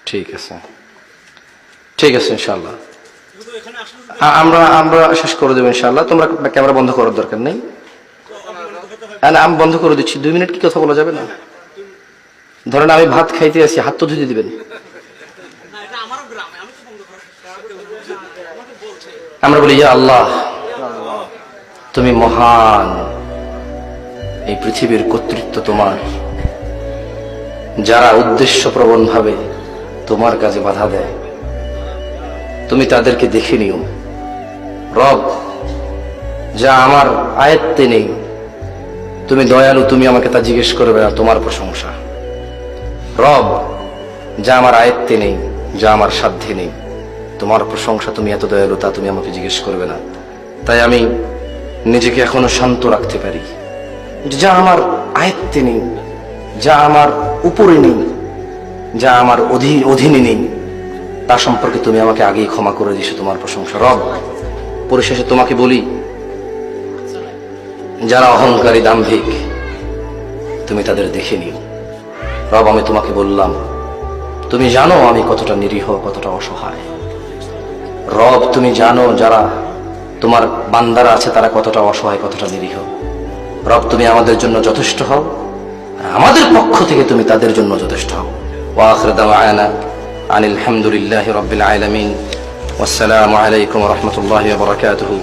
ঠিক আছে, ঠিক আছে, ইনশাআল্লাহ আমরা আমরা শেষ করে দেবো ইনশাআল্লাহ। তোমরা ক্যামেরা বন্ধ করার দরকার নেই। আমি বন্ধ করে দিচ্ছি, 2 মিনিট কি কথা বলা যাবে না? ধরেন আমি ভাত খাইতে আছি, হাত তো ধুতে দিবেন। আমরা বলি ইয়া আল্লাহ, তুমি মহান, এই পৃথিবীর কর্তৃত্ব তোমার। যারা উদ্দেশ্যপ্রবণ ভাবে তোমার কাজে বাধা দেয়, তুমি তাদেরকে দেখে নিও। রব, যা আমার আয়ত্তে নেই, তুমি দয়ালু, তুমি আমাকে তা জিজ্ঞেস করবে না, তোমার প্রশংসা। রব, যা আমার আয়ত্তে নেই, যা আমার সাধ্যে নেই, তোমার প্রশংসা, তুমি এত দয়ালু, তা তুমি আমাকে জিজ্ঞেস করবে না। তাই আমি নিজেকে এখনো শান্ত রাখতে পারি। যা আমার আয়ত্তে নেই, যা আমার উপরে নেই, যা আমার অধীনে নেই, তা সম্পর্কে তুমি আমাকে আগেই ক্ষমা করে দিয়েছো, তোমার প্রশংসা। রব, পরিশেষে তোমাকে বলি, যারা অহংকারী, দাম্ভিক, তুমি তাদের দেখে নিও। রব, আমি তোমাকে বললাম, তুমি জানো আমি কতটা নিরীহ, কতটা অসহায়। রব, তুমি জানো যারা তোমার বান্দারা আছে তারা কতটা অসহায়, কতটা নিরীহ। রব, তুমি আমাদের জন্য যথেষ্ট হও, আমাদের পক্ষ থেকে তুমি তাদের জন্য যথেষ্ট হও। ওয়া আখিরু দাওয়ানা আনিল হামদুলিল্লাহি রাব্বিল আলামিন। ওয়াসসালামু আলাইকুম ওয়া রাহমাতুল্লাহি ওয়া বারাকাতুহু।